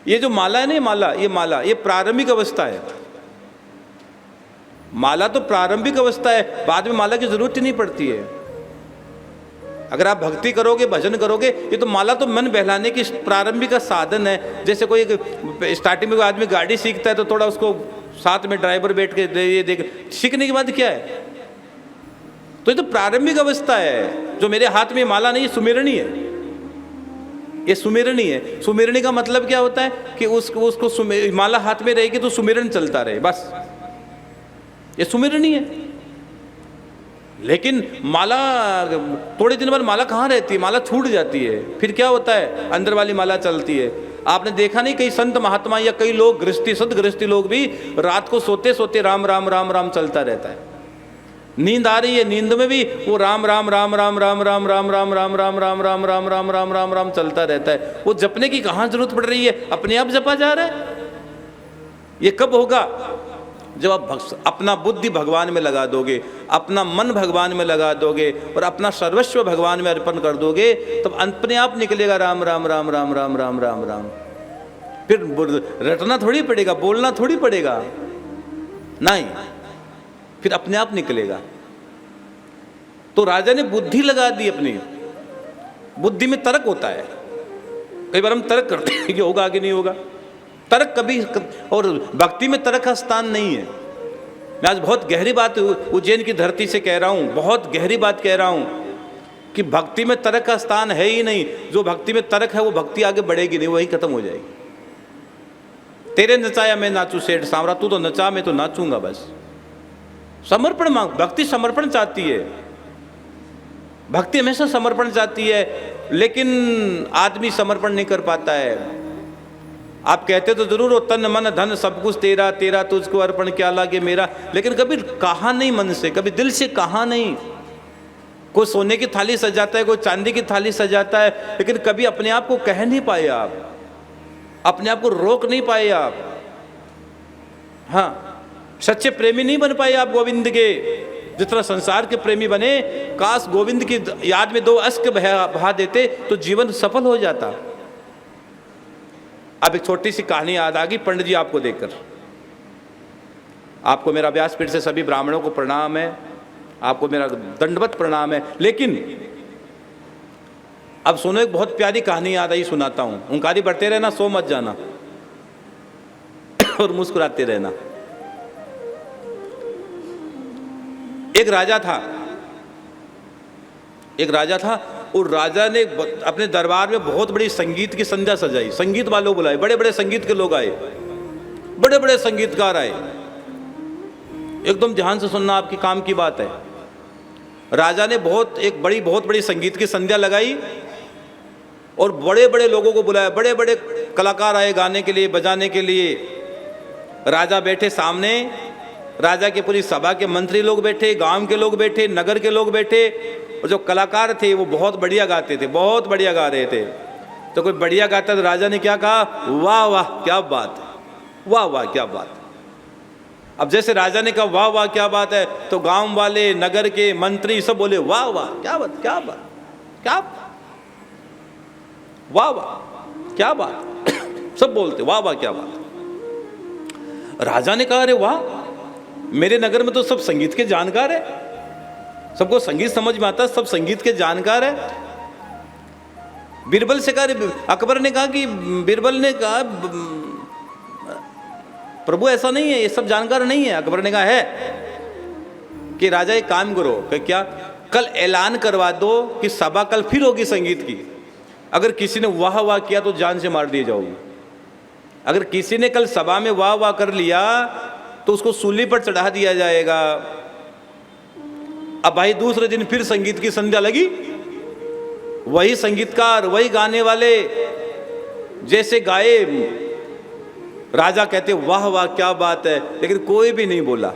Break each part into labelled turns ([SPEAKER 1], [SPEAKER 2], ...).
[SPEAKER 1] ये जो माला है ना, ये प्रारंभिक अवस्था है। माला तो प्रारंभिक अवस्था है, बाद में माला की जरूरत ही नहीं पड़ती है। अगर आप भक्ति करोगे, भजन करोगे, ये तो माला तो मन बहलाने की प्रारंभिक का साधन है। जैसे कोई स्टार्टिंग में कोई आदमी गाड़ी सीखता है तो थोड़ा उसको साथ में ड्राइवर बैठ के ये देख, सीखने के बाद क्या है, तो ये तो प्रारंभिक अवस्था है। जो मेरे हाथ में माला नहीं, सुमिरनी है, ये सुमिरनी है। सुमिरनी का मतलब क्या होता है कि उसको माला हाथ में रहेगी तो सुमिरन चलता रहे, बस ये सुमिरनी है। लेकिन माला थोड़े दिन बाद माला कहाँ रहती है, माला छूट जाती है, फिर क्या होता है, अंदर वाली माला चलती है। आपने देखा नहीं, कई संत महात्मा या कई लोग गृहस्थी, सद गृहस्थी लोग भी रात को सोते सोते राम राम राम राम चलता रहता है। नींद आ रही है, नींद में भी वो राम राम राम राम राम राम राम राम राम राम राम राम राम राम राम राम राम चलता रहता है। वो जपने की कहाँ जरूरत पड़ रही है, अपने आप जपा जा रहा है। ये कब होगा, जब आप अपना बुद्धि भगवान में लगा दोगे, अपना मन भगवान में लगा दोगे और अपना सर्वस्व भगवान में अर्पण कर दोगे, तब अपने आप निकलेगा राम राम राम राम राम राम राम राम। फिर रटना थोड़ी पड़ेगा, बोलना थोड़ी पड़ेगा, नहीं, फिर अपने आप निकलेगा। तो राजा ने बुद्धि लगा दी अपनी। बुद्धि में तर्क होता है, कई बार हम तर्क करते हैं कि होगा कि नहीं होगा, तर्क कभी, और भक्ति में तर्क का स्थान नहीं है। मैं आज बहुत गहरी बात उज्जैन की धरती से कह रहा हूँ, बहुत गहरी बात कह रहा हूँ कि भक्ति में तर्क का स्थान है ही नहीं। जो भक्ति में तर्क है वो भक्ति आगे बढ़ेगी नहीं, वही खत्म हो जाएगी। तेरे नचाया मैं नाचू सेठ सांवरा, तू तो नचा मैं तो नाचूंगा, बस। समर्पण मांग, भक्ति समर्पण चाहती है, भक्ति हमेशा समर्पण चाहती है, लेकिन आदमी समर्पण नहीं कर पाता है। आप कहते तो जरूर हो, तन मन धन सब कुछ तेरा, तेरा तुझको अर्पण क्या लागे मेरा, लेकिन कभी कहा नहीं मन से, कभी दिल से कहा नहीं। कोई सोने की थाली सजाता है, कोई चांदी की थाली सजाता है, लेकिन कभी अपने आप को कह नहीं पाए आप, अपने आप को रोक नहीं पाए आप। हाँ, सच्चे प्रेमी नहीं बन पाए आप गोविंद के, जितना संसार के प्रेमी बने। काश गोविंद की याद में 2 अश्क बहा देते तो जीवन सफल हो जाता। अब एक छोटी सी कहानी याद आ गई पंडित जी आपको देखकर। आपको मेरा व्यासपीठ से सभी ब्राह्मणों को प्रणाम है, आपको मेरा दंडवत प्रणाम है। लेकिन अब सुनो, एक बहुत प्यारी कहानी याद आई, सुनाता हूं। ओंकारी बढ़ते रहना, सो मत जाना और मुस्कुराते रहना। एक राजा था और राजा ने अपने दरबार में बहुत बड़ी संगीत की संध्या सजाई। संगीत वालों बुलाए, बड़े बड़े संगीत के लोग आए, बड़े बड़े संगीतकार आए। एकदम ध्यान से सुनना, आपकी काम की बात है। राजा ने बहुत बड़ी संगीत की संध्या लगाई और बड़े बड़े लोगों को बुलाया, बड़े बड़े कलाकार आए गाने के लिए, बजाने के लिए। राजा बैठे सामने, राजा की पूरी सभा के मंत्री लोग बैठे, गांव के लोग बैठे, नगर के लोग बैठे, और जो कलाकार थे वो बहुत बढ़िया गाते थे, बहुत बढ़िया गा रहे थे। तो कोई बढ़िया गाता तो राजा ने क्या कहा, वाह वाह क्या बात है, वाह वाह क्या बात है। अब जैसे राजा ने कहा वाह वाह क्या बात है, तो गांव वाले, नगर के मंत्री सब बोले वाह वाह क्या बात, क्या बात, क्या, वाह वाह क्या बात सब बोलते वाह वाह क्या बात। राजा ने कहा अरे वाह, मेरे नगर में तो सब संगीत के जानकार है, सबको संगीत समझ में आता है, सब संगीत के जानकार है। बीरबल से कहा, अकबर ने कहा कि बीरबल ने कहा प्रभु ऐसा नहीं है, ये सब जानकार नहीं है। अकबर ने कहा है कि राजा एक काम करो, कि क्या, कल ऐलान करवा दो कि सभा कल फिर होगी संगीत की। अगर किसी ने वाह वाह किया तो जान से मार दिए जाओगे। अगर किसी ने कल सभा में वाह वाह कर लिया तो उसको सूली पर चढ़ा दिया जाएगा। अब भाई दूसरे दिन फिर संगीत की संध्या लगी, वही संगीतकार, वही गाने वाले, जैसे गाए, राजा कहते वाह वाह क्या बात है, लेकिन कोई भी नहीं बोला।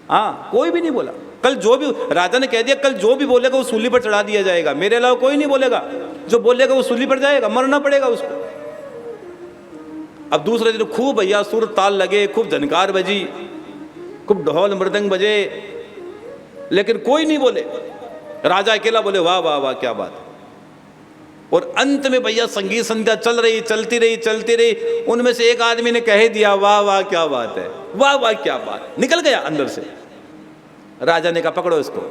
[SPEAKER 1] हाँ, कोई भी नहीं बोला। कल जो भी, राजा ने कह दिया कल जो भी बोलेगा वो सूली पर चढ़ा दिया जाएगा, मेरे अलावा कोई नहीं बोलेगा, जो बोलेगा वो सूली पर जाएगा, मरना पड़ेगा उसको। अब दूसरे दिन खूब भैया सुर ताल लगे, खूब झनकार बजी, खूब ढोल मृदंग बजे, लेकिन कोई नहीं बोले। राजा अकेला बोले वाह वाह वाह क्या बात। और अंत में भैया संगीत संध्या चलती रही। उनमें से एक आदमी ने कह दिया, वाह वाह क्या बात है, वाह वाह क्या बात, निकल गया अंदर से। राजा ने कहा पकड़ो इसको,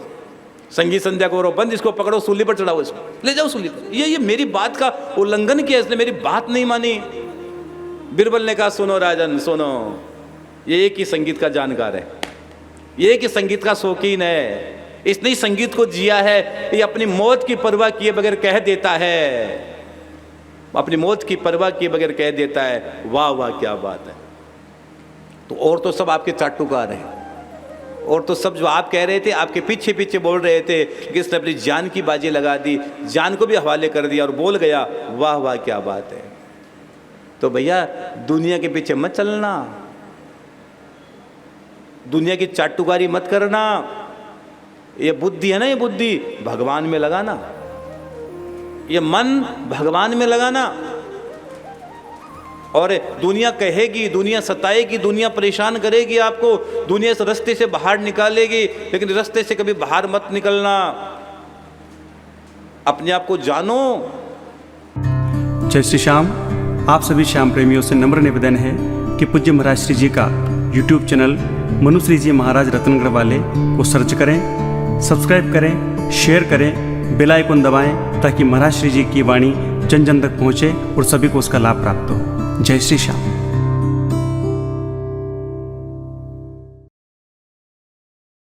[SPEAKER 1] संगीत संध्या को करो बंद, इसको पकड़ो, सूली पर चढ़ाओ, इसको ले जाओ सूली पर। ये मेरी बात का उल्लंघन किया, इसने मेरी बात नहीं मानी। बिरबल ने कहा सुनो राजन सुनो, ये एक ही संगीत का जानकार है, ये एक ही संगीत का शौकीन है, इसने ही संगीत को जिया है, ये अपनी मौत की परवाह किए बगैर कह देता है, अपनी मौत की परवाह किए बगैर कह देता है, वाह वाह क्या बात है। तो और तो सब आपके चाटुकार हैं, और तो सब जो आप कह रहे थे आपके पीछे पीछे बोल रहे थे, कि इसने अपनी जान की बाजी लगा दी, जान को भी हवाले कर दिया और बोल गया वाह वाह क्या बात है। तो भैया दुनिया के पीछे मत चलना, दुनिया की चाटुकारी मत करना, ये बुद्धि है ना, ये बुद्धि भगवान में लगाना, ये मन भगवान में लगाना। और दुनिया कहेगी, दुनिया सताएगी, दुनिया परेशान करेगी आपको, दुनिया इस रास्ते से बाहर निकालेगी, लेकिन रास्ते से कभी बाहर मत निकलना, अपने आप को जानो।
[SPEAKER 2] जय श्री श्याम। आप सभी श्याम प्रेमियों से नम्र निवेदन है कि पूज्य महाराज श्री जी का YouTube चैनल मनुश्री जी महाराज रत्नगढ़ वाले को सर्च करें, सब्सक्राइब करें, शेयर करें, बेल आइकन दबाएं, ताकि महाराज श्री जी की वाणी जन जन तक पहुँचे और सभी को उसका लाभ प्राप्त हो। जय श्री श्याम।